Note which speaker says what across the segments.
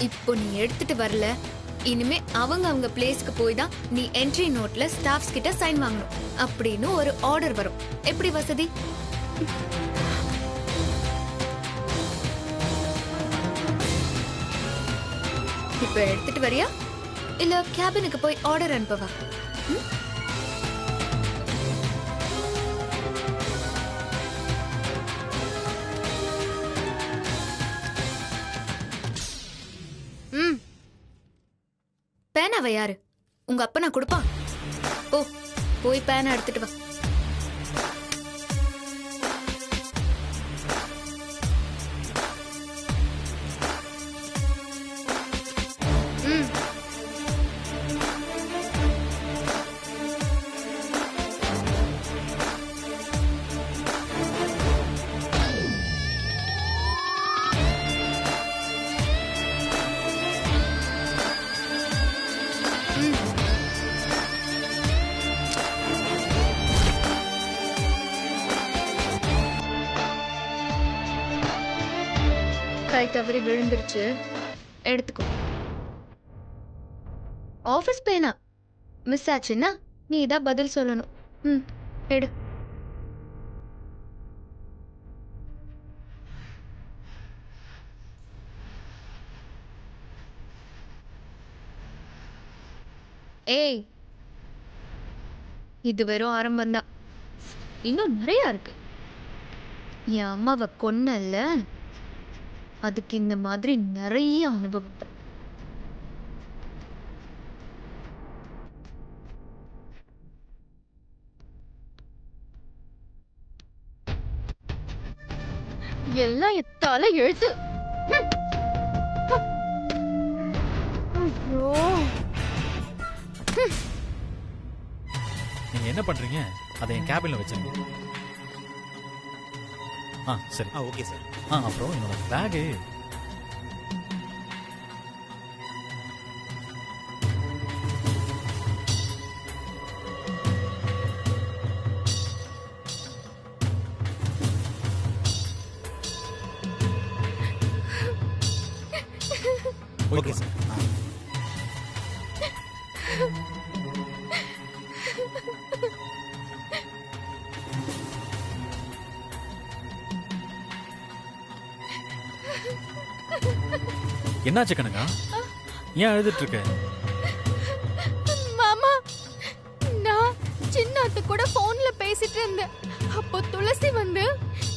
Speaker 1: இப்போ நீ எடுத்துட்டு வரல, இனிமே அவங்க பிளேஸ்க்கு போய் தான் நீ என்ட்ரி நோட்ல ஸ்டாஃப்ஸ் கிட்ட சைன் வாங்கணும் அப்படின்னு ஒரு ஆர்டர் வரும். எப்படி வசதி? இப்ப எடுத்துட்டு வரியா இல்ல கேபினுக்கு போய் ஆர்டர் அனுப்பவா? பேனாவை யாரு? உங்க அப்பா நான் கொடுப்பான். ஓ, போய் பேனா எடுத்துட்டு வா. கை தவறி விழுந்துருச்சு, எடுத்துக்கோ. ஆபீஸ் பேனா மிஸ் ஆச்சுன்னா நீ தான் பதில் சொல்லணும். எடு. ஏய், இது வெறும் ஆரம்பம்தான், இன்னும் நிறைய இருக்கு. என் அம்மாவை கொன்னல்ல, அதுக்கு இந்த மாதிரி நிறைய அனுபவம். எல்லாம் எத்தால எழுத்து.
Speaker 2: நீங்க என்ன பண்றீங்க? அதை என் கேபின்ல வச்சிருங்க. சரி.
Speaker 3: Okay sir.
Speaker 2: அப்புறம் என்னோட பேகு.
Speaker 3: Okay sir.
Speaker 2: என்னாச்சு கனகா? ஏன் அழுதுட்டு இருக்க?
Speaker 1: மாமா, நான் சின்னத்து கூட போன்ல பேசிட்டு இருந்தேன். அப்போ துளசி வந்து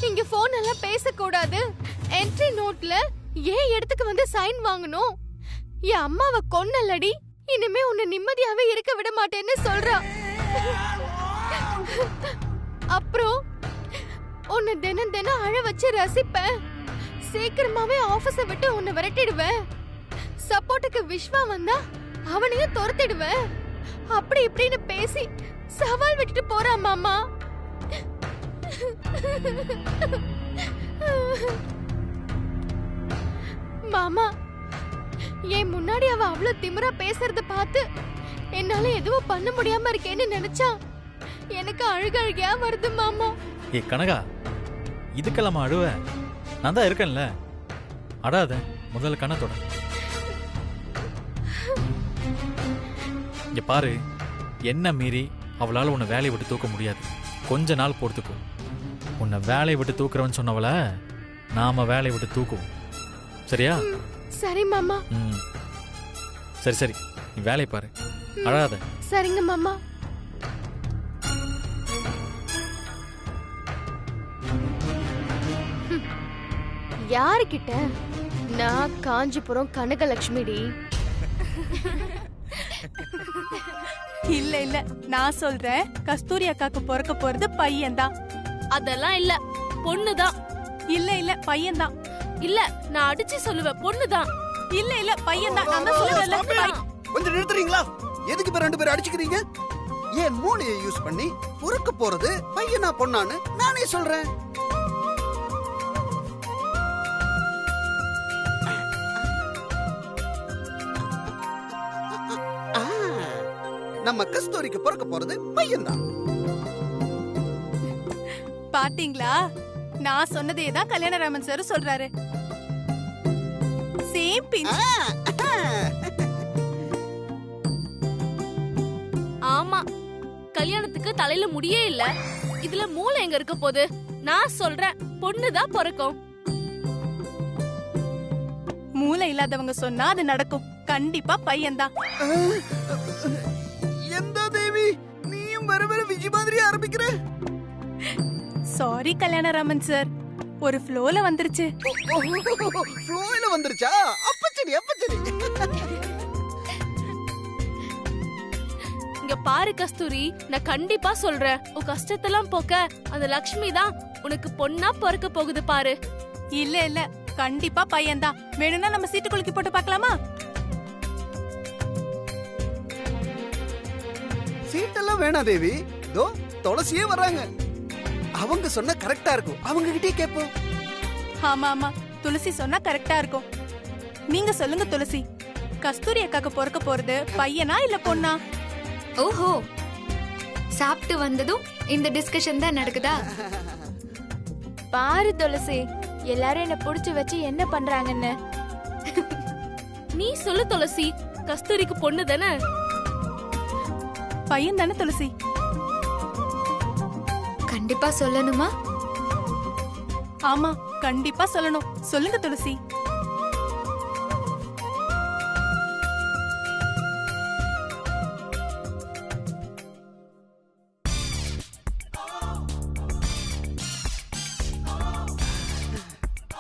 Speaker 1: இங்க போன் எல்லாம் பேசக்கூடாது, என்ட்ரி நோட்ல ஏன் இடத்துக்கு வந்து சைன் வாங்கணும், என் அம்மாவை கொன்னலடி, இனிமே உன்னை நிம்மதியாவே இருக்க விட மாட்டேன்னு சொல்றா. அப்புறம் உன்னை தினம் தினம் அழ வச்சு ரசிப்பேன், சீக்கிரமாவே ஆபீஸை விட்டு உன்னை விரட்டிடுவேன், சப்போர்ட்டுக்கு விஸ்வா வந்தா அவனையும் துரத்திடுவேன், அப்படி இப்படின்னு பேசி சவால் விட்டுட்டு போறா மாமா. மாமா, என் முன்னாடி அவ அவ்வளவு திமிரா பேசுறத பார்த்து என்னால எதுவும் பண்ண முடியாம இருக்கேன்னு நினைச்சா எனக்கு அழுகையா வருது மாமா.
Speaker 2: ஏ கனகா, இதுக்கெல்லாம் அழுவ? நான் தான் இருக்கேன்ல, அடாத. முதல்ல கண்ணத்தோட இங்க பாரு. என்ன மீறி அவளால உன்னை வேலையை விட்டு தூக்க முடியாது. கொஞ்ச நாள் பொறுத்துக்கும். உன்னை வேலையை விட்டு தூக்குறவன்னு சொன்னவள நாம வேலையை விட்டு தூக்குவோம். சரியா?
Speaker 1: சரி மாமா.
Speaker 2: சரி சரி, நீ வேலையை பாரு, அழாத.
Speaker 1: சரிங்க மாமா. யாருக்கிட்ட? நான் காஞ்சிபுரம் கனகலட்சுமிடி.
Speaker 4: இல்ல இல்ல, நான் சொல்றேன், கஸ்தூரி அக்காக்கு பிறக்க போறது பையன்தான்.
Speaker 5: அதெல்லாம் இல்ல, பொண்ணுதான்.
Speaker 4: இல்ல இல்ல, பையன்தான்.
Speaker 5: இல்ல, நான் அடிச்சு சொல்லுவேன், பொண்ணுதான்.
Speaker 4: இல்ல இல்ல, பையன்தான். நான் தான் சொல்றேன்ல.
Speaker 3: கொஞ்சம் நிறுத்துறீங்களா? எதுக்கு இப்ப ரெண்டு பேரும் அடிச்சுக்கிறீங்க? ஏன் மூளையை யூஸ் பண்ணி பிறக்க போறது பையனா பொண்ணான்னு நானே சொல்றேன். நம்ம கஸ்தூரிக்கு பிறக்க போறது பையன்தான்.
Speaker 4: பாத்தீங்களா, நான் சொன்னதே தான் கல்யாணராமன் சார் சொல்றாரு. Same same pinch.
Speaker 5: ஆமா, கல்யாணத்துக்கு தலையில முடியே இல்ல, இதுல மூளை எங்க இருக்க போகுது? நான் சொல்றேன், பொண்ணுதான் பிறக்கும்.
Speaker 4: மூளை இல்லாதவங்க சொன்னா அது நடக்கும். கண்டிப்பா பையன்தான்.
Speaker 3: எந்த தேவி, நீயும் வர வர விஜய் மாதிரி ஆரம்பிக்கிற.
Speaker 4: சாரி கல்யாணராமன் சார், ஒரு ஃப்ளோல வந்துருச்சு.
Speaker 3: ஃப்ளோல வந்துருச்சா? அப்ப சரி, அப்ப சரி.
Speaker 5: இங்க பாரு கஸ்தூரி, நான் கண்டிப்பா சொல்றேன், உன் கஷ்டத்தெல்லாம் போக்க அந்த லக்ஷ்மி தான் உனக்கு பொண்ணா பிறக்க போகுது பாரு.
Speaker 4: இல்ல இல்ல, கண்டிப்பா பையன்தான். வேணும்னா நம்ம சீட்டு குலுக்கி போட்டு பார்க்கலாமா?
Speaker 3: சீட்டெல்லாம் வேணாம் தேவி. தோ துளசியே வர்றாங்க. அவங்க சொன்னா கரெக்டா இருக்கும். அவங்க கிட்டே கேட்போம்.
Speaker 4: ஆமா ஆமா, துளசி சொன்னா கரெக்டா இருக்கும். நீங்க சொல்லுங்க துளசி, கஸ்தூரி அக்காக்கு பிறக்க போறது பையனா இல்ல பொண்ணா?
Speaker 6: ஓஹோ, சாப்பிட்டு வந்ததும் இந்த டிஸ்கஷன் தான் நடக்குதா?
Speaker 1: பாரு துளசி, எல்லாரும் என்ன புடிச்சு வச்சு என்ன பண்றாங்கன்னு.
Speaker 5: நீ சொல்லு துளசி, கஸ்தூரிக்கு பொண்ணு தானே?
Speaker 4: பையன் தானே துளசி?
Speaker 6: கண்டிப்பா சொல்லணுமா?
Speaker 4: ஆமா, கண்டிப்பா சொல்லணும். சொல்லுங்க துளசி.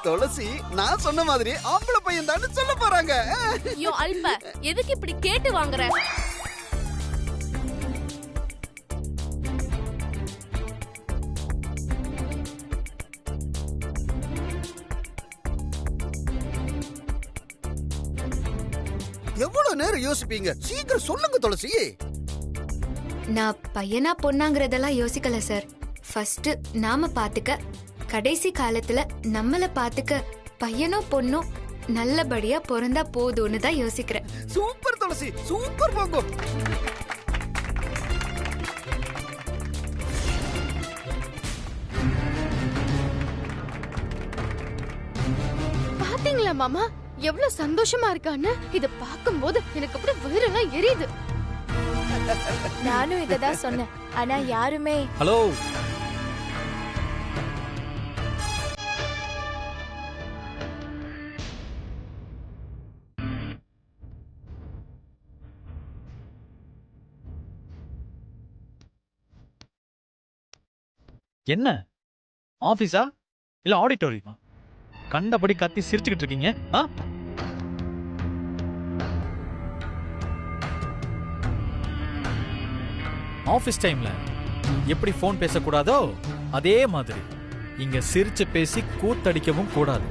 Speaker 3: துளசி, நான் சொன்ன மாதிரி ஆம்பளை பையன் தான் சொல்ல போறாங்க.
Speaker 5: ஐயோ அல்ப, எதுக்கு இப்படி கேட்டு வாங்குற?
Speaker 3: எவ்வளவு நேரம் யோசிப்பீங்க? சீக்கிரம் சொல்லுங்க துளசி.
Speaker 6: நான் பையனா பொண்ணாங்கறதெல்லாம் யோசிக்கல சார். ஃபர்ஸ்ட் நாம பாத்துக்க, கடைசி காலத்துல நம்மள பாத்துக்க பையனோ பொண்ணோ நல்லபடியா பிறந்தா போதும்னு தான் யோசிக்கிறேன்.
Speaker 3: சூப்பர் துளசி, சூப்பர் போங்க.
Speaker 1: பாத்தீங்களா மாமா, எவ்வளவு சந்தோஷமா இருக்கான்னு? இத பாக்கும்போது எனக்கு அப்படியே வயிறெல்லாம் எரியுது. நானும் இததான் சொன்னேன், ஆனா யாருமே.
Speaker 2: ஹலோ, என்ன ஆபீஸா இல்ல ஆடிட்டோரியமா? கண்டபடி கத்தி சிரிச்சுக்கிட்டு இருக்கீங்க. ஆபீஸ் டைம்ல எப்படி போன் பேசக்கூடாதோ அதே மாதிரி இங்க சிரிச்சு பேசி கூத்தடிக்கவும் கூடாது.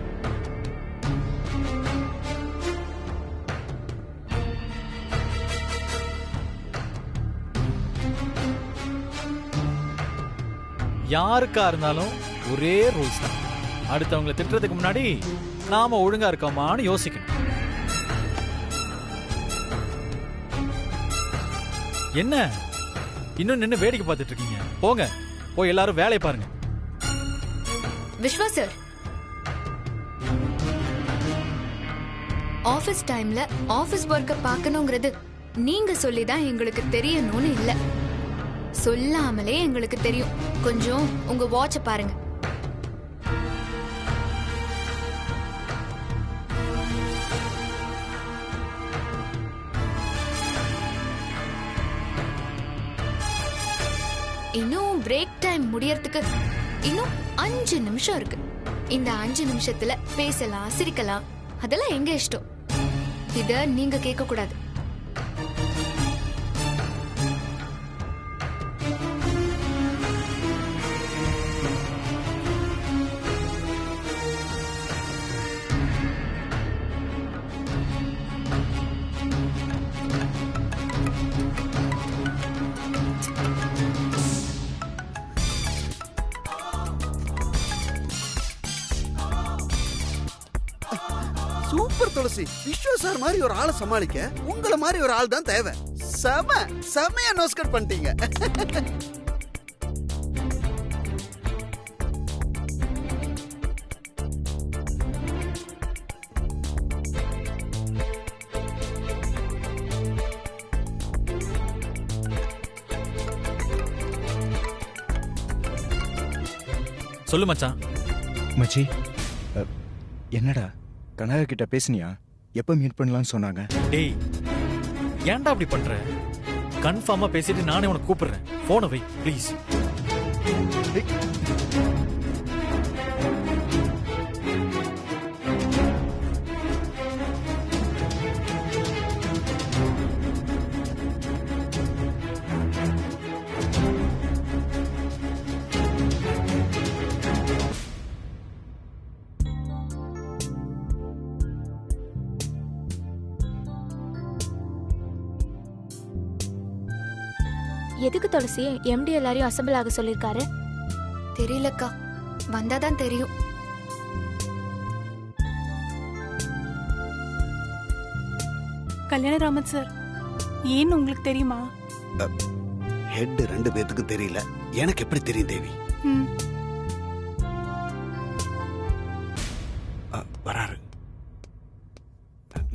Speaker 2: யாருக்கா இருந்தாலும் ஒரே ரூல்ஸ் தான். அடுத்தவங்களை திட்டுறதுக்கு முன்னாடி நாம ஒழுங்கா இருக்கோமான்னு யோசிக்கணும். என்ன இன்னும் நின்னு வேடிக்கை பார்த்துட்டு இருக்கீங்க? போங்க, போய் எல்லாரும் வேலையை பாருங்க.
Speaker 6: விஸ்வா சார், ஆபீஸ் டைம்ல ஆபீஸ் ஒர்க்க பார்க்கணுங்கிறது நீங்க சொல்லிதான் எங்களுக்கு தெரியணும்னு இல்ல, சொல்லாமலே எங்களுக்கு தெரியும். கொஞ்சம் உங்க வாட்ச பாருங்க. இன்னும் பிரேக் டைம் முடியறதுக்கு இன்னும் 5 நிமிஷம் இருக்கு. இந்த 5 நிமிஷத்துல பேசலாம், சிரிக்கலாம், அதெல்லாம் எங்க இஷ்டம். இத நீங்க கேட்க கூடாது.
Speaker 3: சூப்பர் துளசி. விஸ்வா சார் மாதிரி ஒரு ஆளை சமாளிக்க உங்களை மாதிரி ஒரு ஆள் தான் தேவை. செமையா நோஸ்கட் பண்ணிட்டீங்க.
Speaker 2: சொல்லு மச்சான்.
Speaker 7: மச்சி என்னடா கனகா கிட்ட பேசுனியா? எப்ப மீட் பண்ணலாம்னு சொன்னாங்க?
Speaker 2: டேய் ஏன்டா அப்படி பண்ற? கன்ஃபார்மா பேசிட்டு நானே உனக்கு கூப்பிடுறேன். போனை வை ப்ளீஸ்.
Speaker 8: எதுக்கு துளசி எம்டி எல்லாரையும் அசம்பிள் ஆக சொல்லிருக்காரு?
Speaker 6: தெரியலக்கா, வந்தாதான் தெரியும்.
Speaker 4: கல்யாணராமன் சார், ஏன்னு உங்களுக்கு தெரியுமா?
Speaker 3: ஹெட் 2 பேத்துக்கு தெரியல, எனக்கு எப்படி தெரியும் தேவி?
Speaker 4: ம்.
Speaker 3: வராரு.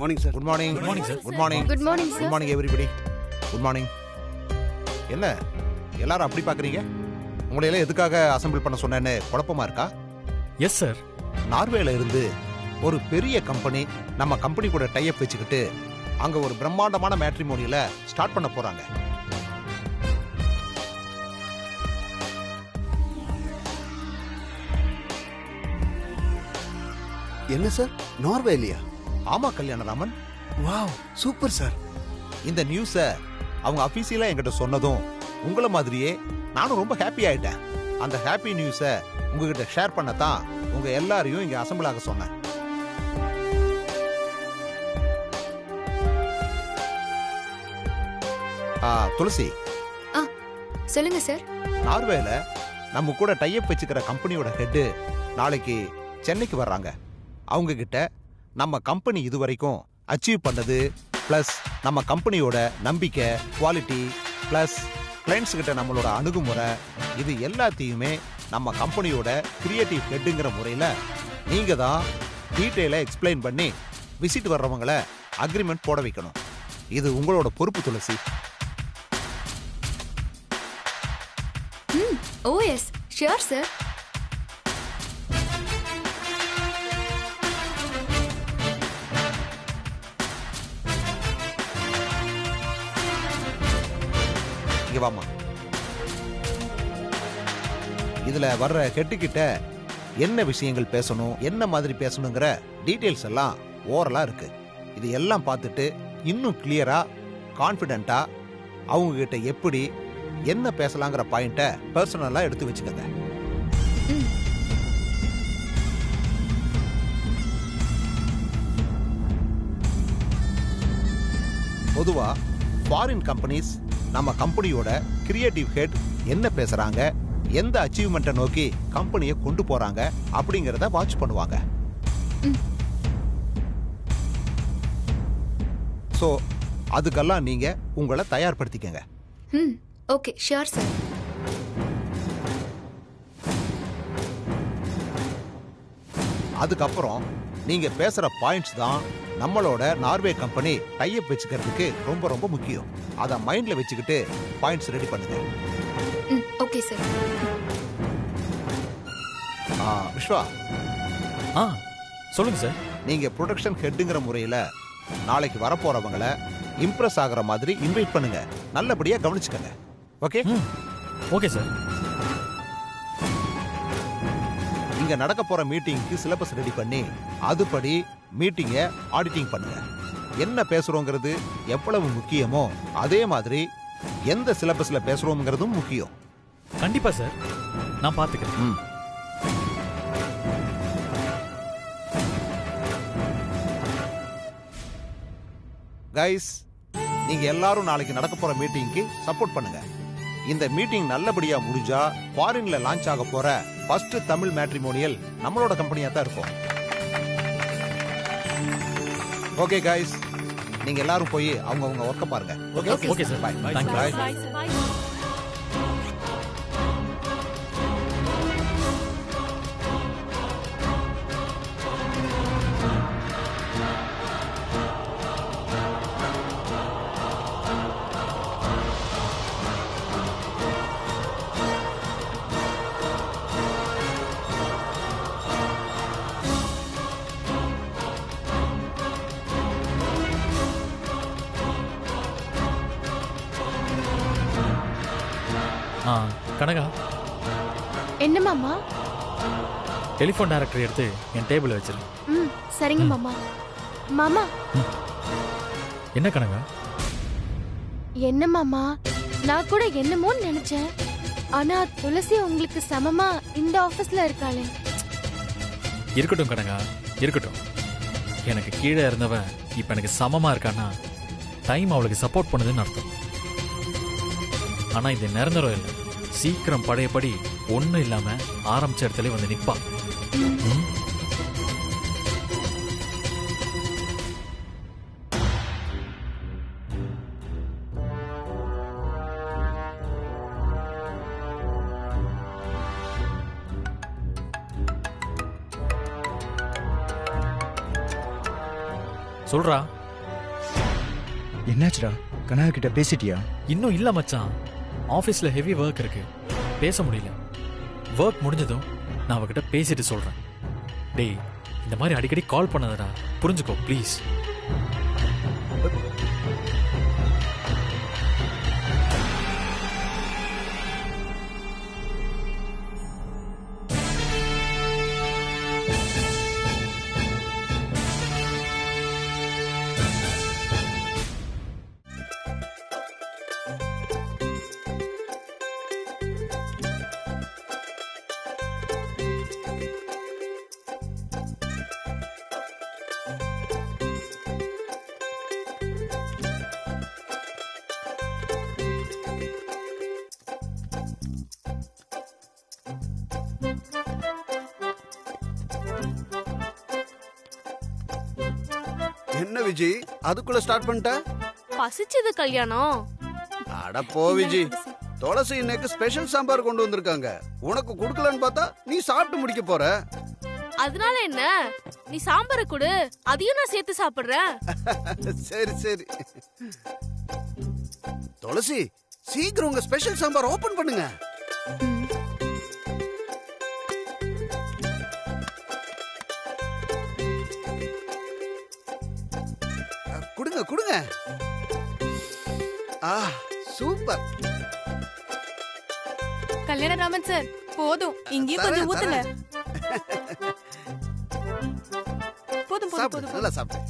Speaker 3: Morning sir.
Speaker 9: Good morning.
Speaker 2: Good morning, sir.
Speaker 9: Good morning.
Speaker 6: Good morning
Speaker 9: good
Speaker 6: sir.
Speaker 9: Morning everybody. Good morning. என்ன எல்லாரும் அப்படி பாக்குறீங்க? உங்களை எல்லாம் எதுக்காக அசெம்பிள் பண்ண சொன்னேன்னு குழப்பமா இருக்கா?
Speaker 2: Yes sir.
Speaker 9: நார்வேல இருந்து ஒரு பெரிய கம்பெனி நம்ம கம்பெனி கூட டை அப் வச்சுக்கிட்டு அங்க ஒரு பிரம்மாண்டமான மேட்ரிமோனியல ஸ்டார்ட் பண்ண போறாங்க.
Speaker 3: என்ன சார், நார்வேலியா?
Speaker 9: ஆமா கல்யாணராமன்,
Speaker 3: வாவ், சூப்பர் சார்.
Speaker 9: இந்த நியூஸ அவங்க அபிஷியலா என்கிட்ட சொன்னதும் உங்களை மாதிரியே நானும் ரொம்ப ஹாப்பி ஆயிட்டேன். அந்த ஹாப்பி நியூஸ உங்ககிட்ட ஷேர் பண்ணத்தான் உங்க எல்லாரையும் இங்க அசெம்பிள் ஆக சொன்னேன். துளசி,
Speaker 6: சொல்லுங்க சார்.
Speaker 9: நார்வேல நம்ம கூட டைப் வச்சுக்கிற கம்பெனியோட ஹெட் நாளைக்கு சென்னைக்கு வர்றாங்க. அவங்க கிட்ட நம்ம கம்பெனி இதுவரைக்கும் அச்சீவ் பண்ணது பிளஸ் நம்ம கம்பெனியோட நம்பிக்கை, குவாலிட்டி பிளஸ் கிளைண்ட்ஸ் கிட்ட நம்மளோட அணுகுமுறை, இது எல்லாத்தையுமே நம்ம கம்பெனியோட கிரியேட்டிவ் ஹெட்டுங்கிற முறையில நீங்க தான் டீட்டெயிலை எக்ஸ்பிளைன் பண்ணி விசிட் வர்றவங்கள அக்ரிமெண்ட் போட வைக்கணும். இது உங்களோட பொறுப்பு துளசி.
Speaker 6: ஓ எஸ், ஷியோர் சார்.
Speaker 9: இங்க வாமா. இதுல வர்ற ஹெட்டுக்கிட்ட என்ன விஷயங்கள் பேசணும், என்ன மாதிரி பேசணுங்கிற டீடைல்ஸ் எல்லாம் ஓரலா இருக்கு. இது எல்லாம் பார்த்துட்டு இன்னும் கிளியரா, கான்ஃபிடென்ட்டா அவங்க கிட்ட எப்படி என்ன பேசலாங்கிற பாயிண்ட பர்சனலா எடுத்து வச்சுக்கங்க. பொதுவா ஃபாரின் கம்பெனிஸ் நம்ம கம்பெனியோட கிரியேட்டிவ் ஹெட் என்ன பேசுறாங்க, எந்த அச்சீவ்மெண்ட்டை நோக்கி கம்பெனியை கொண்டு போறாங்க அப்படிங்கறத வாட்ச் பண்ணுவாங்க. சோ அதுக்கெல்லாம் நீங்க உங்களை தயார்படுத்திக்கங்க.
Speaker 6: Okay, sure sir.
Speaker 9: அதுக்கப்புறம் நீங்க பேசுற பாயிண்ட்ஸ் தான் நம்மளோட நார்வே கம்பெனி டைப் வச்சுக்கிறதுக்கு ரொம்ப ரொம்ப முக்கியம். அதை மைண்ட்ல வச்சுக்கிட்டு பாயிண்ட்ஸ் ரெடி பண்ணுங்க.
Speaker 6: Okay sir.
Speaker 9: விஸ்வா,
Speaker 2: சொல்லுங்க சார்.
Speaker 9: நீங்க ப்ரொடக்ஷன் ஹெட்டுங்கிற முறையில நாளைக்கு வரப்போறவங்கள இம்ப்ரெஸ் ஆகுற மாதிரி இன்வைட் பண்ணுங்க. நல்லபடியா கவனிச்சுக்கங்க. ஓகே?
Speaker 2: Okay sir.
Speaker 9: இங்க நடக்க போற மீட்டிங்க்கு சிலபஸ் ரெடி பண்ணி அதுபடி மீட்டிங்கை ஆடிட்டிங் பண்ணுங்க. என்ன பேசுறோங்கிறது எவ்வளவு முக்கியமோ அதே மாதிரி எந்த சிலபஸ்ல பேசுறோம்ங்கிறதும் முக்கியம்.
Speaker 2: கண்டிப்பா சார், நான் பாத்துக்கிறேன்.
Speaker 9: கைஸ், நீங்க எல்லாரும் நாளைக்கு நடக்க போற மீட்டிங்க்கு சப்போர்ட் பண்ணுங்க. இந்த மீட்டிங் நல்லபடியா முடிஞ்சா ஃபாரின்ல லான்ச் ஆக போற ஃபர்ஸ்ட் தமிழ் மேட்ரிமோனியல் நம்மளோட கம்பெனியா தான் இருக்கும். ஓகே கைஸ், நீங்க எல்லாரும் போய் அவங்க ஒர்க்க பாருங்க.
Speaker 2: Okay sir.
Speaker 9: Bye.
Speaker 2: Thank you.
Speaker 9: Bye.
Speaker 2: Kanaka,
Speaker 1: என்ன மாமா?
Speaker 2: டெலிஃபோன் டைரக்டர் எடுத்து என் டேபிள் வச்சிரு.
Speaker 1: ம், சரிங்க மாமா. மாமா,
Speaker 2: என்ன கனகா?
Speaker 1: என்ன மாமா? நான் கூட என்னமோன்னு நினைச்சேன். ஆனா துளசி உங்களுக்கு சமமா இந்த ஆபீஸ்ல இருக்காளே.
Speaker 2: இருக்கட்டும் கனகா, இருக்கட்டும். எனக்கு கீழே இருந்தவன் இப்ப எனக்கு சமமா இருக்கான்னா டைம் அவளுக்கு சப்போர்ட் பண்ணுதுன்னு அர்த்தம். ஆனா இது நிரந்தரம் இல்லை. சீக்கிரம் பழையபடி ஒண்ணும் இல்லாம ஆரம்பிச்ச இடத்துல வந்து நிப்பா. ம்? சொல்றா.
Speaker 7: என்னாச்சுடா? கனகா கிட்ட பேசிட்டியா?
Speaker 2: இன்னும் இல்ல மச்சான். ஆபீஸ்ல ஹெவி ஒர்க் இருக்கு, பேச முடியல. ஒர்க் முடிஞ்சதும் நான் அவகிட்ட பேசிட்டு சொல்றேன். டேய், இந்த மாதிரி அடிக்கடி கால் பண்ணாதடா, புரிஞ்சுக்கோ ப்ளீஸ்.
Speaker 3: என்ன விஜி, அதுக்குள்ள ஸ்டார்ட் பண்ணிட்ட?
Speaker 5: பசிச்சது கல்யாணம்.
Speaker 3: அட போ விஜி, துளசி இன்னைக்கு ஸ்பெஷல் சாம்பார் கொண்டு வந்திருக்காங்க. உனக்கு குடுக்கலன்னு பார்த்தா நீ சாப்பிட்டு முடிக்க போற.
Speaker 5: அதனால என்ன, நீ சாம்பார கொடு, அதையும் நான் சேர்த்து சாப்பிடுறேன்.
Speaker 3: சரி சரி. துளசி, சீக்கிரம் உங்க ஸ்பெஷல் சாம்பார் ஓபன் பண்ணுங்க. குடுங்க குடுங்க. சூப்பர்.
Speaker 4: கல்யாணராமன் சார், போதும், இங்கேயும் கொஞ்சம் ஊத்துங்க. போதும் போதும்
Speaker 3: சாப்பிடு,
Speaker 4: போதும்.
Speaker 3: நல்லா சாப்பிடு.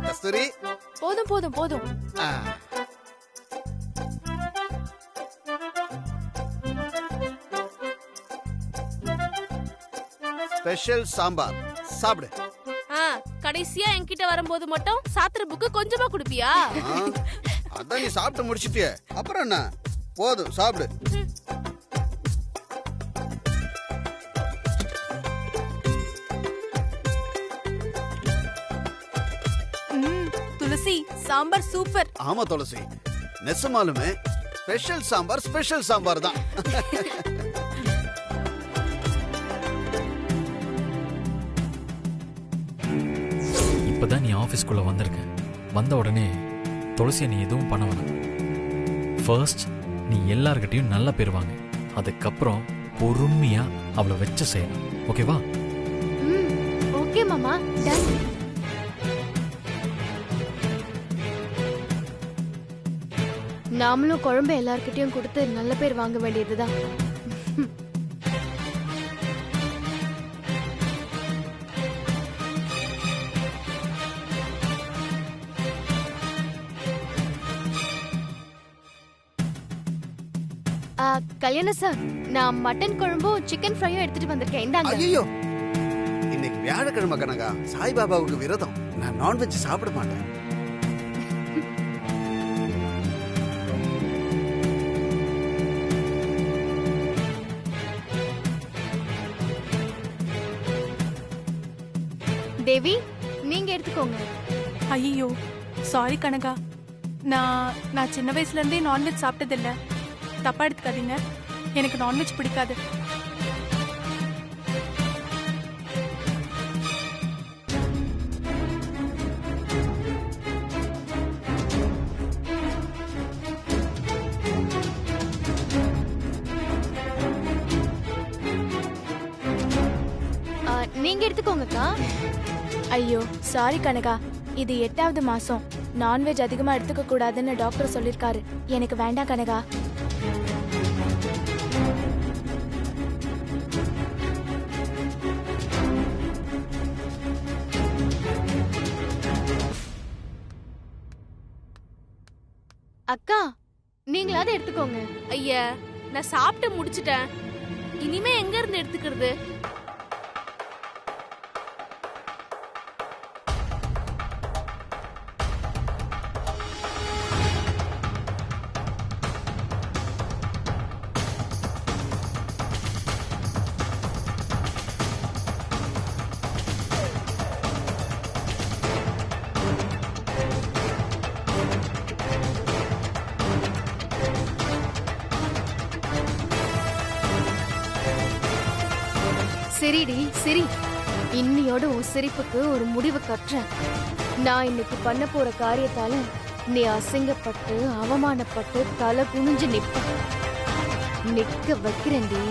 Speaker 3: கஸ்தூரி,
Speaker 1: போதும் போதும் போதும்.
Speaker 3: ஸ்பெஷல் சாம்பார் சாப்பிடு.
Speaker 5: கடைசியா என்கிட்ட வரும்போது மட்டும் சாத்திர புக்கு கொஞ்சமா குடுப்பியா?
Speaker 3: அதான் நீ சாப்பிட்டு முடிச்சிட்டியே, அப்புறம் என்ன? போதும், சாப்பிடு.
Speaker 4: துளசி, சாம்பார் சூப்பர்.
Speaker 3: ஆமா துளசி, நெசமாலுமே ஸ்பெஷல் சாம்பார் ஸ்பெஷல் சாம்பார் தான்.
Speaker 2: இப்பதான் நீ ஆபீஸ்க்குள்ள வந்திருக்க. வந்த உடனே துளசியை நீ எதுவும் பண்ண வேணாம். ஃபர்ஸ்ட் நீ எல்லார்கிட்டையும் நல்ல பேர் வாங்க. அதுக்கப்புறம் பொறுமையா அவளை வச்சு செய்யணும். ஓகேவா?
Speaker 1: ஓகே மாமா, டன். நாமளும் குழம்பு எல்லார்கிட்டயும் கொடுத்து நல்ல பேர் வாங்க வேண்டியதுதான். கல்யாண சார், நான் மட்டன் குழம்பும் சிக்கன் ஃப்ரையும் எடுத்துட்டு வந்திருக்கேன். இந்தாங்க.
Speaker 3: ஐயோ, இன்னைக்கு வியாழக்கிழமை கனகா, சாய்பாபாவுக்கு விரதம். நான் நான்வெஜ் சாப்பிட மாட்டேன்.
Speaker 1: தேவி, நீங்க எடுத்துக்கோங்க.
Speaker 4: ஐயோ, சாரி கனகா. நான் சின்ன வயசுல இருந்தே நான்வெஜ் சாப்பிட்டது இல்ல. தப்பா எடுத்துக்காதீங்க, எனக்கு நான்வெஜ் பிடிக்காது.
Speaker 1: நீங்க எடுத்துக்கோங்கக்கா.
Speaker 8: ஐயோ சாரி கனகா, இது 8வது மாசம். நான்வெஜ் அதிகமா எடுத்துக்க கூடாதுன்னு டாக்டர் சொல்லிருக்காரு. எனக்கு வேண்டாம் கனகா.
Speaker 1: அக்கா நீங்களாவது எடுத்துக்கோங்க.
Speaker 5: ஐயா நான் சாப்பிட்டு முடிச்சிட்டேன். இனிமே எங்க இருந்து எடுத்துக்கிறது?
Speaker 1: சரிடி சரி, இன்னியோட உன் சிரிப்புக்கு ஒரு முடிவு கட்டுறேன். நான் இன்னைக்கு பண்ண போற காரியத்தால நீ அசிங்கப்பட்டு அவமானப்பட்டு தலை குனிஞ்சு நிக்க வைக்கிறேன்டி.